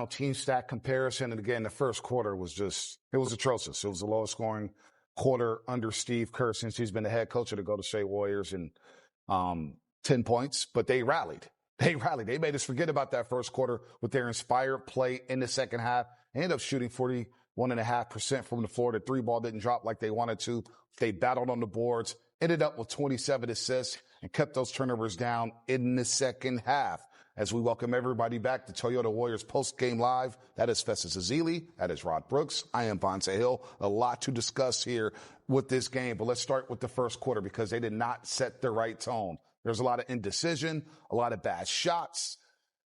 team stat comparison. And again, the first quarter was it was atrocious. It was the lowest scoring quarter under Steve Kerr since he's been the head coach of the Golden State Warriors, and 10 points, but they rallied. They made us forget about that first quarter with their inspired play in the second half. They ended up shooting 41.5% from the floor. The three ball didn't drop like they wanted to. They battled on the boards, ended up with 27 assists, and kept those turnovers down in the second half. As we welcome everybody back to Toyota Warriors Post-Game Live. That is Festus Ezeli. That is Rod Brooks. I am Bonta Hill. A lot to discuss here with this game, but let's start with the first quarter because they did not set the right tone. There's a lot of indecision, a lot of bad shots.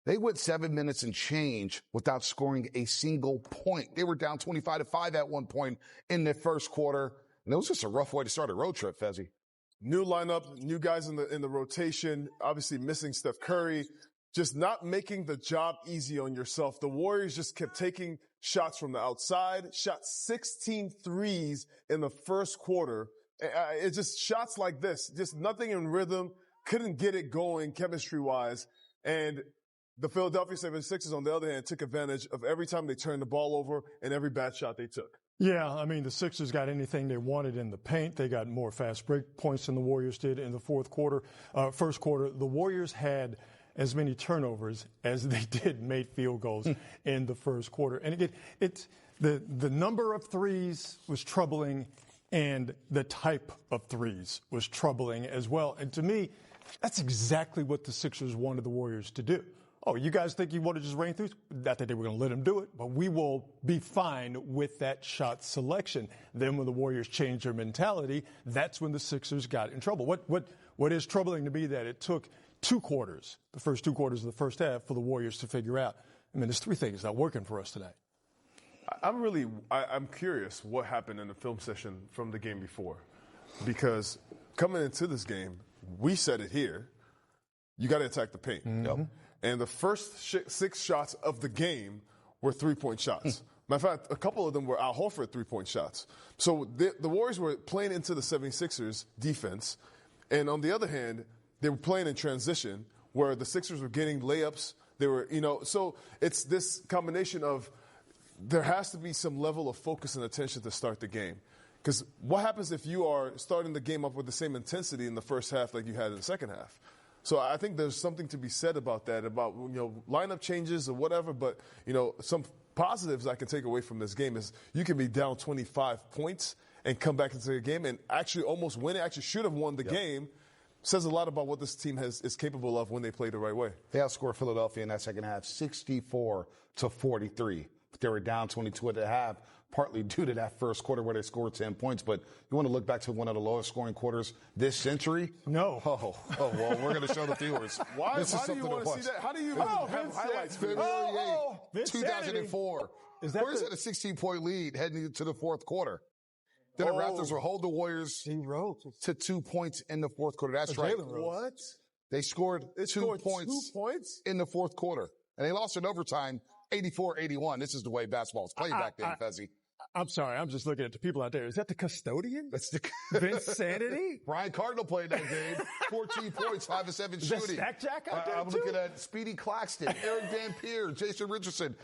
They went 7 minutes and change without scoring a single point. They were down 25-5 at one point in the first quarter, and it was just a rough way to start a road trip, Fezzi. New lineup, new guys in the rotation, obviously missing Steph Curry. Just not making the job easy on yourself. The Warriors just kept taking shots from the outside, shot 16 threes in the first quarter. It's just shots like this, just nothing in rhythm, couldn't get it going chemistry-wise. And the Philadelphia 76ers, on the other hand, took advantage of every time they turned the ball over and every bad shot they took. Yeah, I mean, the Sixers got anything they wanted in the paint. They got more fast break points than the Warriors did in the first quarter. The Warriors had as many turnovers as they did made field goals in the first quarter. And again, the number of threes was troubling, and the type of threes was troubling as well. And to me, that's exactly what the Sixers wanted the Warriors to do. Oh, you guys think you want to just rain threes? Not that they were going to let them do it, but we will be fine with that shot selection. Then when the Warriors changed their mentality, that's when the Sixers got in trouble. What is troubling to me that it took the first two quarters of the first half for the Warriors to figure out. I mean, there's three things not working for us tonight. I'm curious what happened in the film session from the game before. Because coming into this game, we said it here, you got to attack the paint. Mm-hmm. And the first 6 shots of the game were three-point shots. Matter of fact, a couple of them were Al Horford three-point shots. So the Warriors were playing into the 76ers defense. And on the other hand, they were playing in transition where the Sixers were getting layups. They were, so it's this combination of there has to be some level of focus and attention to start the game. Because what happens if you are starting the game up with the same intensity in the first half like you had in the second half? So I think there's something to be said about that, about, lineup changes or whatever. But, some positives I can take away from this game is you can be down 25 points and come back into the game and actually almost win it, actually should have won the game. Says a lot about what this team is capable of when they play the right way. They outscored Philadelphia in that second half 64-43. But they were down 22 at the half, partly due to that first quarter where they scored 10 points. But you want to look back to one of the lowest scoring quarters this century? No. Oh, well, we're going to show the viewers. Why do you want to see that? How do you have highlights? February 8th, 2004. Where's at a 16-point lead heading into the fourth quarter? Then the Raptors will hold the Warriors to 2 points in the fourth quarter. That's right. What? They scored 2 points in the fourth quarter. And they lost in overtime 84-81. This is the way basketball was played back then, Fezzi. I'm sorry. I'm just looking at the people out there. Is that the custodian? That's the Vince Sanity? Brian Cardinal played that game. 14 points, 5 of 7 shooting. Is that Stack Jack out there, I'm looking at Speedy Claxton, Eric Van Peer, Jason Richardson.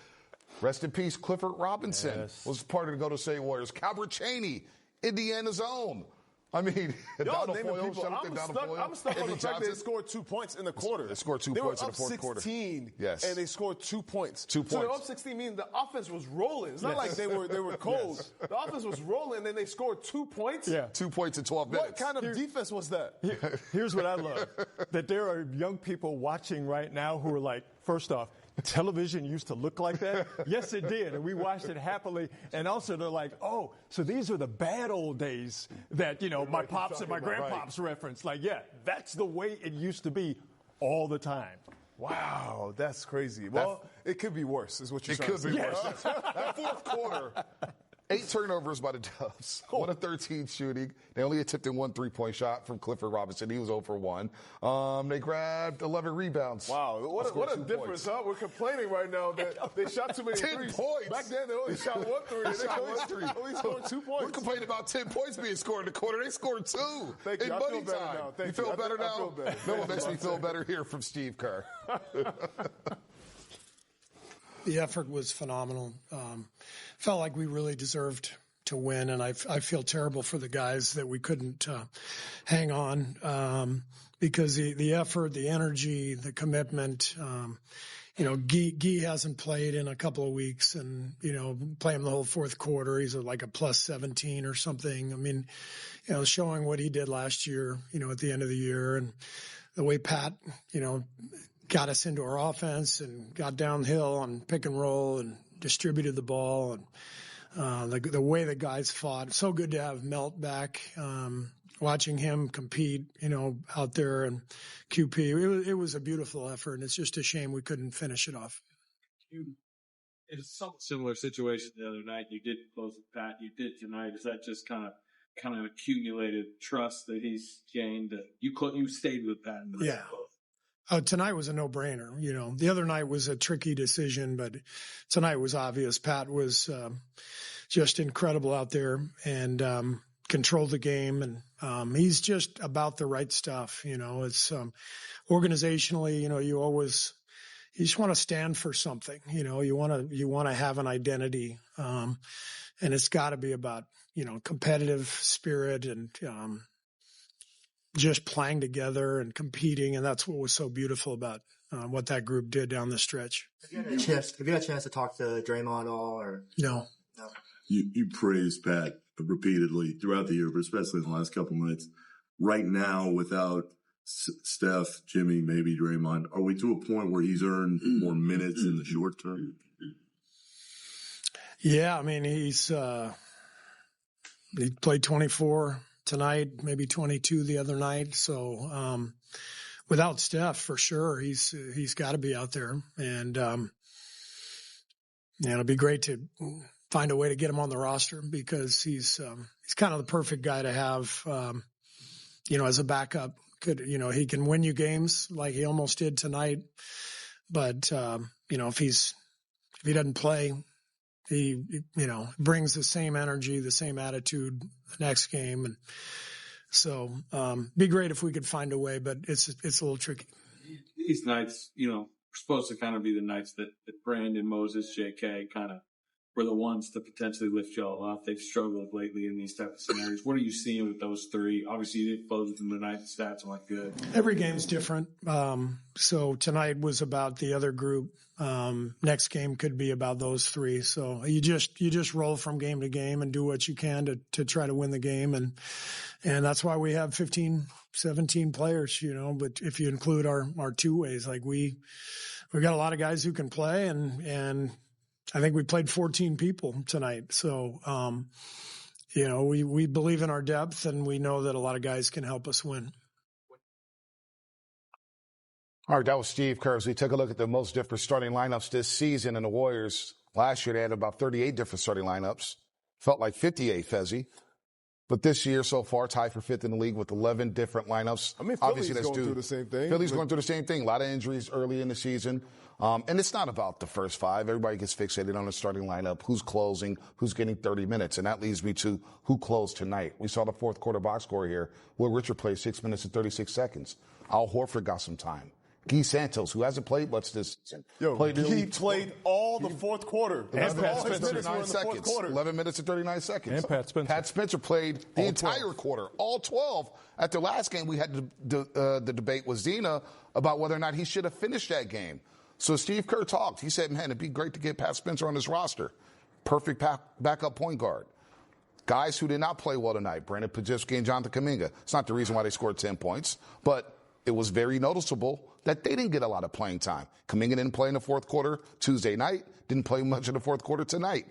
Rest in peace, Clifford Robinson was part of the Golden State Warriors. Calbert Chaney, Indiana's own. I mean, I'm stuck on the fact they scored 2 points in the quarter. They scored 2 points in the fourth quarter. They were up 16, yes, and they scored 2 points. 2 points. So they're up 16 means the offense was rolling. It's not like they were cold. Yes. The offense was rolling, and then they scored 2 points? Yeah. 2 points in 12 minutes. What kind of defense was that? Here's what I love, that there are young people watching right now who are like, first off, television used to look like that? Yes, it did. And we watched it happily. And also they're like, oh, so these are the bad old days that, my pops and my grandpops referenced. Like, yeah, that's the way it used to be all the time. Wow, that's crazy. Well, it could be worse, is what you're saying. It could be worse. That fourth quarter, 8 turnovers by the Dubs, 1 of 13 shooting. They only attempted 1 3-point shot from Clifford Robinson. He was 0 for 1. They grabbed 11 rebounds. Wow, what a difference, huh? We're complaining right now that they shot too many 10 threes. points. Back then, they only shot 1 3. They only scored 2 points. We're complaining about 10 points being scored in the quarter. They scored 2 Thank you. in money time. You feel better now? You feel better now? I feel better. No one makes me feel better here from Steve Kerr. The effort was phenomenal. Felt like we really deserved to win, and I feel terrible for the guys that we couldn't hang on because the effort, the energy, the commitment. Guy hasn't played in a couple of weeks, and play him the whole fourth quarter. He's like a plus 17 or something. I mean, showing what he did last year, at the end of the year, and the way Pat, got us into our offense and got downhill on pick and roll and distributed the ball, and the way the guys fought. It's so good to have Melt back. Watching him compete, out there and QP, it was a beautiful effort, and it's just a shame we couldn't finish it off. It's a somewhat similar situation the other night. You did close with Pat. You did tonight. Is that just kind of accumulated trust that he's gained? You stayed with Pat. Yeah. Tonight was a no-brainer. The other night was a tricky decision, but tonight was obvious. Pat was just incredible out there and controlled the game, and he's just about the right stuff. It's organizationally, you just want to stand for something. You want to have an identity, and it's got to be about competitive spirit and just playing together and competing, and that's what was so beautiful about what that group did down the stretch. Have you had a chance to talk to Draymond at all? Or No. You praised Pat repeatedly throughout the year, but especially in the last couple of minutes. Right now, without Steph, Jimmy, maybe Draymond, are we to a point where he's earned more minutes in the short term? Yeah, I mean, he played 24 tonight, maybe 22 the other night. So without Steph, for sure, he's got to be out there, and it'll be great to find a way to get him on the roster because he's kind of the perfect guy to have, as a backup. He can win you games like he almost did tonight, but if he doesn't play, he brings the same energy, the same attitude the next game, and so be great if we could find a way, but it's a little tricky. These nights, are supposed to kind of be the nights that Brandon, Moses, J.K. kind of were the ones to potentially lift y'all off. They've struggled lately in these type of scenarios. What are you seeing with those three? Obviously, you didn't close with them tonight. The stats aren't good. Every game's different. So tonight was about the other group. Next game could be about those three. So you just roll from game to game and do what you can to try to win the game. And that's why we have 15, 17 players, but if you include our two ways, like we got a lot of guys who can play, and I think we played 14 people tonight. So, we believe in our depth, and we know that a lot of guys can help us win. All right, that was Steve Kerr. As we took a look at the most different starting lineups this season, and the Warriors last year they had about 38 different starting lineups. Felt like 58, Fezzi. But this year so far, tied for fifth in the league with 11 different lineups. I mean, Philly's going through the same thing. Philly's going through the same thing. A lot of injuries early in the season. And it's not about the first five. Everybody gets fixated on the starting lineup, who's closing, who's getting 30 minutes. And that leads me to who closed tonight. We saw the fourth quarter box score here. Will Richard played 6 minutes and 36 seconds. Al Horford got some time. Guy Santos, who hasn't played much this season. He played all the fourth quarter. And Pat Spencer, 39 seconds. 11 minutes and 39 seconds. And Pat Spencer played the entire quarter, all 12. At the last game, we had the debate with Zena about whether or not he should have finished that game. So Steve Kerr talked. He said, man, it'd be great to get Pat Spencer on this roster. Perfect backup point guard. Guys who did not play well tonight, Brandon Pajewski and Jonathan Kuminga. It's not the reason why they scored 10 points, but it was very noticeable that they didn't get a lot of playing time. Kuminga didn't play in the fourth quarter Tuesday night, didn't play much in the fourth quarter tonight.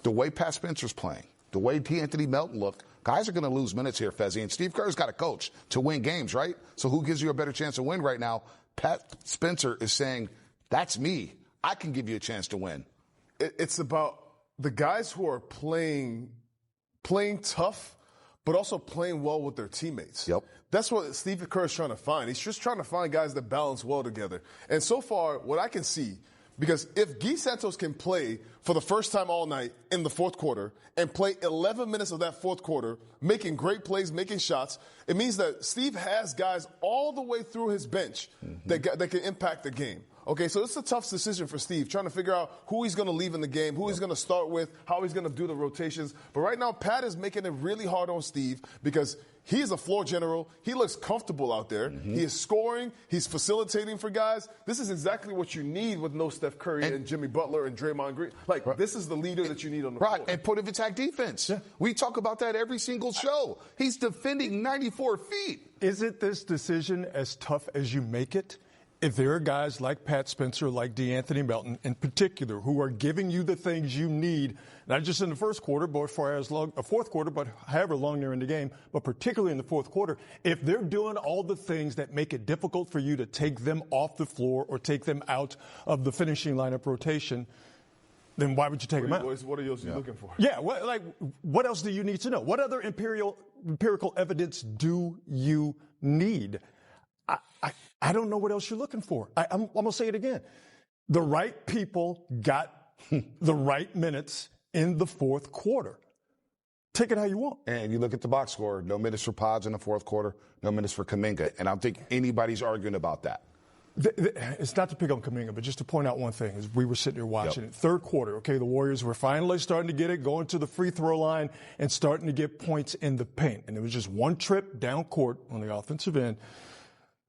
The way Pat Spencer's playing, the way Anthony Melton looked, guys are going to lose minutes here, Fezzi. And Steve Kerr's got a coach to win games, right? So who gives you a better chance to win right now? Pat Spencer is saying, that's me. I can give you a chance to win. It's about the guys who are playing tough, but also playing well with their teammates. Yep. That's what Steve Kerr is trying to find. He's just trying to find guys that balance well together. And so far, what I can see, because if Guy Santos can play for the first time all night in the fourth quarter and play 11 minutes of that fourth quarter, making great plays, making shots, it means that Steve has guys all the way through his bench that can impact the game. Okay, so it's a tough decision for Steve, trying to figure out who he's going to leave in the game, who he's going to start with, how he's going to do the rotations. But right now, Pat is making it really hard on Steve because he's a floor general. He looks comfortable out there. He is scoring. He's facilitating for guys. This is exactly what you need with no Steph Curry and Jimmy Butler and Draymond Green. This is the leader that you need on the floor. And point of attack defense. Yeah. We talk about that every single show. He's defending 94 feet. Isn't this decision as tough as you make it? If there are guys like Pat Spencer, like DeAnthony Melton in particular, who are giving you the things you need, not just in the first quarter, but for as long a fourth quarter, but however long they're in the game, but particularly in the fourth quarter, if they're doing all the things that make it difficult for you to take them off the floor or take them out of the finishing lineup rotation, then why would you take them out? What are you looking for? Yeah, what else do you need to know? What other empirical evidence do you need? I don't know what else you're looking for. I'm going to say it again. The right people got the right minutes in the fourth quarter. Take it how you want. And you look at the box score, no minutes for Pods in the fourth quarter, no minutes for Kuminga. And I don't think anybody's arguing about that. It's not to pick on Kuminga, but just to point out one thing. As we were sitting there watching it, third quarter, okay, the Warriors were finally starting to get it, going to the free throw line and starting to get points in the paint. And it was just one trip down court on the offensive end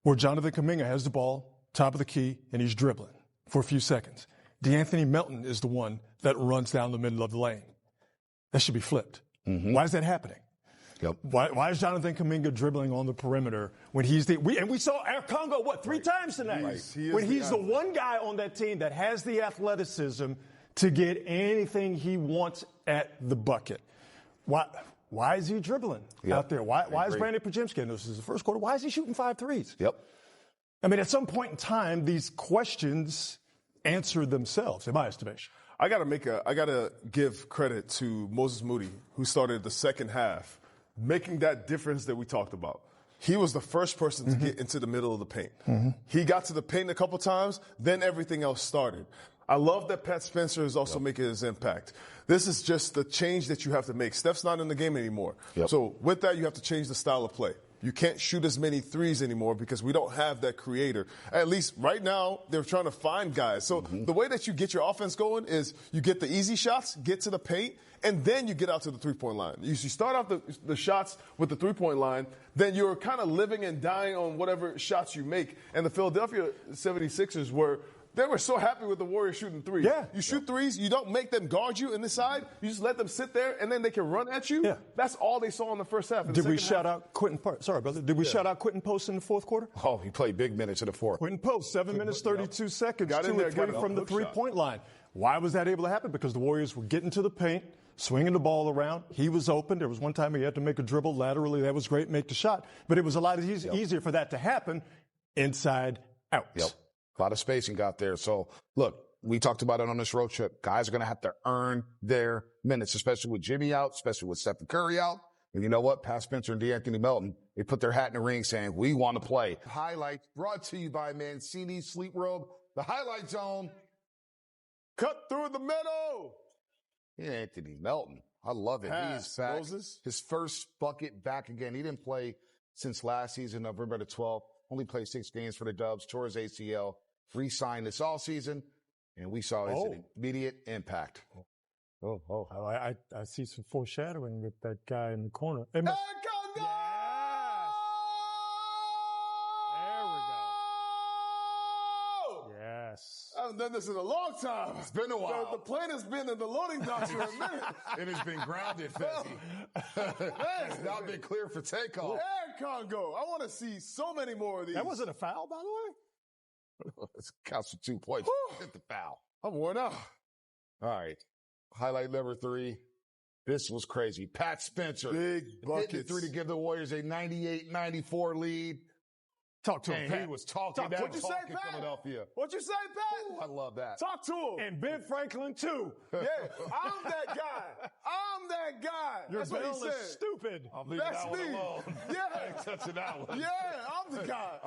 where Jonathan Kuminga has the ball, top of the key, and he's dribbling for a few seconds. DeAnthony Melton is the one that runs down the middle of the lane. That should be flipped. Why is that happening? Why is Jonathan Kuminga dribbling on the perimeter when he's and we saw Air Congo, three times tonight? When he's the one guy on that team that has the athleticism to get anything he wants at the bucket. Why is he dribbling out there? Why is Brandon Podziemski, and this is the first quarter, why is he shooting 5 threes? I mean, at some point in time, these questions answer themselves, in my estimation. I gotta give credit to Moses Moody, who started the second half, making that difference that we talked about. He was the first person to get into the middle of the paint. He got to the paint a couple times, then everything else started. I love that Pat Spencer is also making his impact. This is just the change that you have to make. Steph's not in the game anymore. So with that, you have to change the style of play. You can't shoot as many threes anymore because we don't have that creator. At least right now, they're trying to find guys. So the way that you get your offense going is you get the easy shots, get to the paint, and then you get out to the three-point line. You start off the shots with the three-point line, then you're kind of living and dying on whatever shots you make. And the Philadelphia 76ers they were so happy with the Warriors shooting threes. You shoot threes, you don't make them guard you in the side, you just let them sit there, and then they can run at you. That's all they saw in the first half. Did we shout out Quentin Post? Sorry, brother. Did we shout out Quentin Post in the fourth quarter? Oh, he played big minutes in the fourth. Quentin Post, 7 minutes, 32 seconds, 2 or 3 from the three-point line. Why was that able to happen? Because the Warriors were getting to the paint, swinging the ball around. He was open. There was one time he had to make a dribble laterally. That was great, make the shot. But it was a lot easier for that to happen inside out. A lot of spacing got there. So, look, we talked about it on this road trip. Guys are going to have to earn their minutes, especially with Jimmy out, especially with Stephen Curry out. And you know what? Pat Spencer and DeAnthony Melton, they put their hat in the ring saying, we want to play. Highlights brought to you by Mancini Sleep Robe, the highlight zone. Cut through the middle. Anthony Melton. I love it. He's back. Moses. His first bucket back again. He didn't play since last season, November the 12th. Only played 6 games for the Dubs, tore his ACL. Re-signed this all season, and we saw his immediate impact. I see some foreshadowing with that guy in the corner. There we go. Yes. I haven't done this in a long time. It's been a while. The plane has been in the loading docks for a minute. It has been grounded, Fezzi. It's not been clear for takeoff. Air Congo. I want to see so many more of these. That wasn't a foul, by the way? It counts for 2 points. Hit the foul. I'm worn out. All right. Highlight number 3. This was crazy. Pat Spencer. Big buckets. Hit the 3 to give the Warriors a 98-94 lead. Talk to him, Pat. He was talking that What'd you say, in Pat? Philadelphia. What'd you say, Pat? Ooh, I love that. Talk to him. And Ben Franklin, too. Yeah, I'm that guy. I'm that guy. Your That's what he bill said. is stupid. I'm leaving That's that one me. alone. Yeah. I ain't touching that one. Yeah, I'm the guy.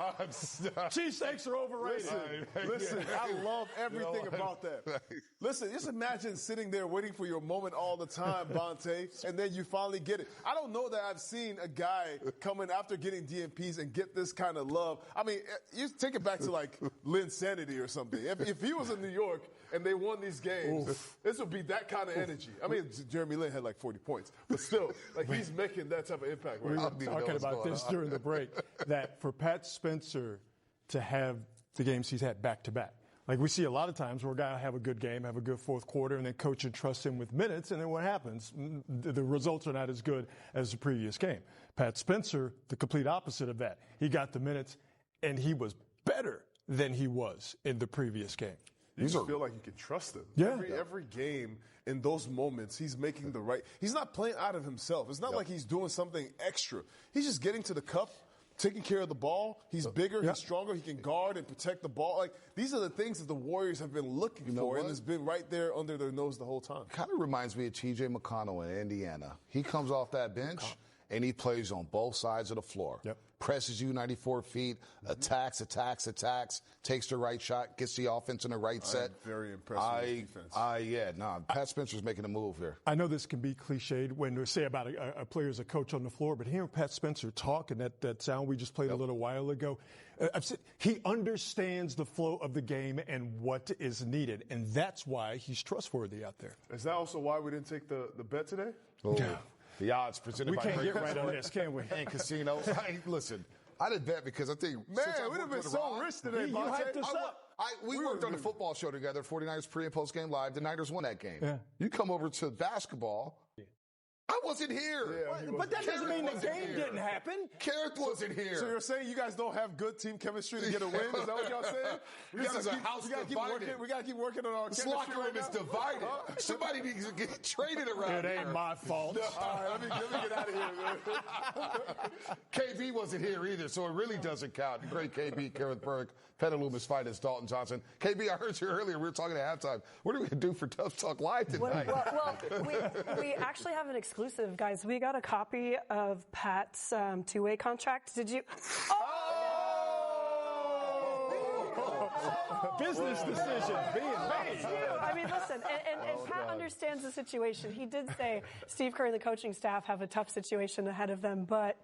Cheesesteaks are overrated. Listen, I love everything about that. Listen, just imagine sitting there waiting for your moment all the time, Bonte, and then you finally get it. I don't know that I've seen a guy come in after getting DMPs and get this kind of love I mean, you take it back to like Linsanity or something. If he was in New York and they won these games, this would be that kind of energy. I mean, Jeremy Lin had like 40 points, but still, like he's making that type of impact. Right? We were talking about this during the break, that for Pat Spencer to have the games he's had back-to-back. Like we see a lot of times where a guy will have a good game, have a good fourth quarter, and then coach entrusts him with minutes, and then what happens? The results are not as good as the previous game. Pat Spencer, the complete opposite of that. He got the minutes, and he was better than he was in the previous game. You just feel like you can trust him. Yeah. Every game, in those moments, he's making the right. He's not playing out of himself. It's not like he's doing something extra. He's just getting to the cup, taking care of the ball. He's bigger, he's stronger, he can guard and protect the ball. Like, these are the things that the Warriors have been looking for, and it's been right there under their nose the whole time. Kind of reminds me of T.J. McConnell in Indiana. He comes off that bench, and he plays on both sides of the floor. Presses you 94 feet, attacks, takes the right shot, gets the offense in the right set. Very impressed with his defense. Pat Spencer's making a move here. I know this can be cliched when we say about a player as a coach on the floor, but hearing Pat Spencer talk and that sound we just played a little while ago, he understands the flow of the game and what is needed, and that's why he's trustworthy out there. Is that also why we didn't take the bet today? The odds presented by We can't get right on this, can we? And casinos. Listen, I did bet because I think we'd have been so rich today. You hyped us up. We worked on the football show together, 49ers pre- and post-game live. The Niners won that game. Yeah. You come over to basketball. I wasn't here. But that doesn't mean the game didn't happen. Carrot wasn't here. So you're saying you guys don't have good team chemistry to get a win? Is that what y'all saying? We got to keep working on our this chemistry. locker room is divided. Somebody needs to get traded around. It ain't my fault. All right, let me get out of here, man. KB wasn't here either, so it really doesn't count. The great KB, Gareth Burke, Petaluma's finest, Dalton Johnson. KB, I heard you earlier. We were talking at halftime. What are we going to do for Tough Talk Live tonight? Well, we actually have an exclusive, guys. We got a copy of Pat's two-way contract. Did you? Business decision being made. I mean, listen, and Pat understands the situation. He did say Steve Kerr and the coaching staff have a tough situation ahead of them, but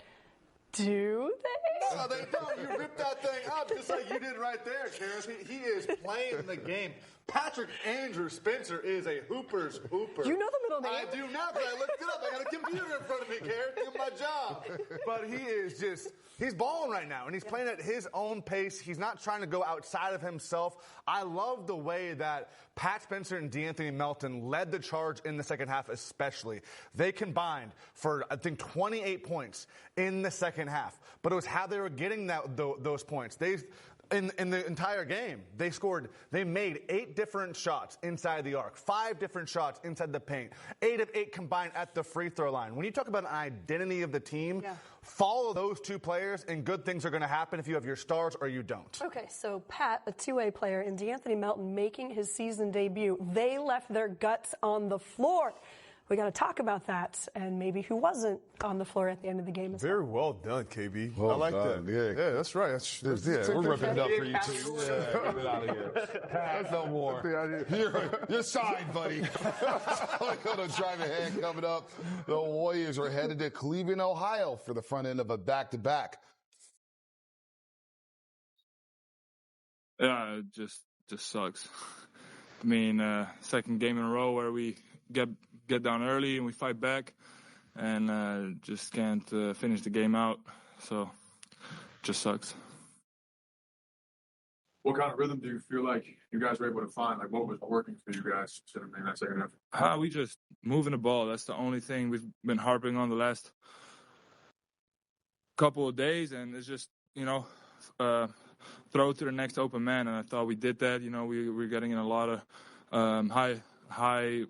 do they? No, they don't. You ripped that thing up just like you did right there, Karis. He is playing the game. Patrick Andrew Spencer is a hooper's hooper. You know the middle name? I do not, but I looked it up. I got a computer in front of me, Karis, doing my job. But he is he's balling right now, and he's playing at his own pace. He's not trying to go outside of himself. I love the way that Pat Spencer and DeAnthony Melton led the charge in the second half especially. They combined for, I think, 28 points in the second half. But it was how they were getting those points. In the entire game, they made 8 different shots inside the arc, 5 different shots inside the paint, 8 of 8 combined at the free throw line. When you talk about an identity of the team, follow those 2 players and good things are going to happen if you have your stars or you don't. Okay, so Pat, a two-way player, and DeAnthony Melton making his season debut, they left their guts on the floor. We got to talk about that and maybe who wasn't on the floor at the end of the game as Very well done, KB. Well I like done, that. Yeah, that's right. We're ripping it up for you, too. Get it out of here. There's no more. You're signed, buddy. Like on a driving hand coming up. The Warriors are headed to Cleveland, Ohio for the front end of a back-to-back. Yeah, it just sucks. I mean, second game in a row where we get down early and we fight back and just can't finish the game out. So just sucks. What kind of rhythm do you feel like you guys were able to find? Like, what was working for you guys in that second half? We just moving the ball. That's the only thing we've been harping on the last couple of days, and it's just, throw it to the next open man, and I thought we did that. We were getting in a lot of high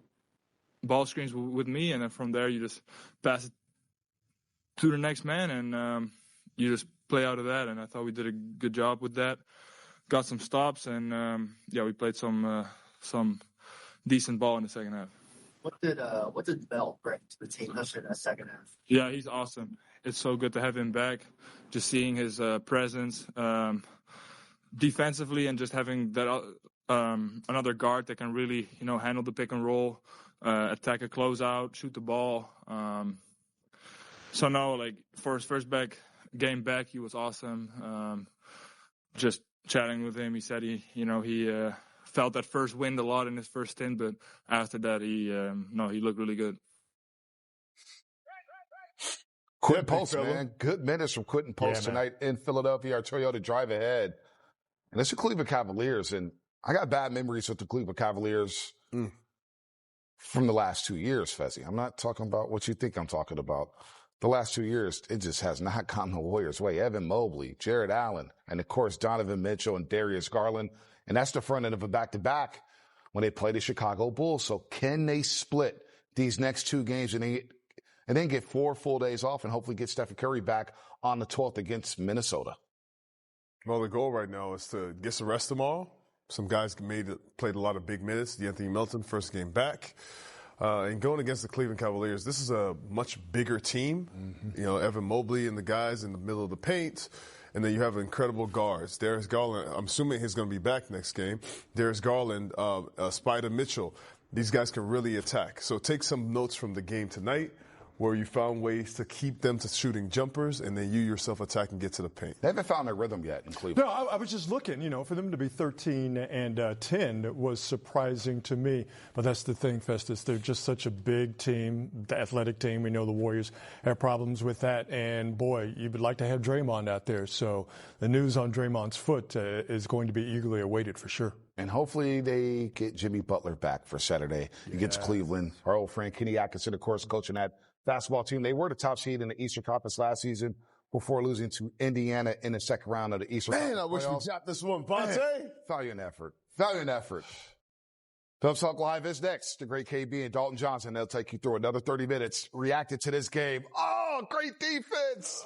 ball screens with me, and then from there you just pass it to the next man, and you just play out of that. And I thought we did a good job with that. Got some stops, and we played some decent ball in the second half. What did Bell bring to the team, especially in that second half? Yeah, he's awesome. It's so good to have him back. Just seeing his presence defensively, and just having that another guard that can really handle the pick and roll. Attack a closeout, shoot the ball. For his first game back, he was awesome. just chatting with him, he said he felt that first wind a lot in his first stint, but after that, he looked really good. Quentin Post, man. Good minutes from Quentin Post tonight in Philadelphia. Our Toyota drive ahead. And it's the Cleveland Cavaliers. And I got bad memories with the Cleveland Cavaliers from the last 2 years, Fezzi. I'm not talking about what you think I'm talking about. The last 2 years, it just has not gone the Warriors' way. Evan Mobley, Jared Allen, and, of course, Donovan Mitchell and Darius Garland. And that's the front end of a back-to-back when they play the Chicago Bulls. So can they split these next 2 games and then get 4 full days off and hopefully get Stephen Curry back on the 12th against Minnesota? Well, the goal right now is to get to rest them all. Some guys played a lot of big minutes. D'Anthony Melton, first game back. And going against the Cleveland Cavaliers, this is a much bigger team. Mm-hmm. You know, Evan Mobley and the guys in the middle of the paint. And then you have incredible guards. Darius Garland, I'm assuming he's going to be back next game. Darius Garland, Spider Mitchell. These guys can really attack. So take some notes from the game tonight, where you found ways to keep them to shooting jumpers, and then you yourself attack and get to the paint. They haven't found their rhythm yet in Cleveland. No, I was just looking, for them to be 13-10 was surprising to me. But that's the thing, Festus. They're just such a big team, the athletic team. We know the Warriors have problems with that. And, boy, you would like to have Draymond out there. So the news on Draymond's foot is going to be eagerly awaited for sure. And hopefully they get Jimmy Butler back for Saturday against Cleveland. Our old friend Kenny Atkinson, of course, coaching that basketball team. They were the top seed in the Eastern Conference last season before losing to Indiana in the second round of the Eastern Conference. Man, I wish we dropped this one, Bonte. Valiant effort. Phillips Talk Live is next. The great KB and Dalton Johnson. They'll take you through another 30 minutes reacting to this game. Oh, great defense.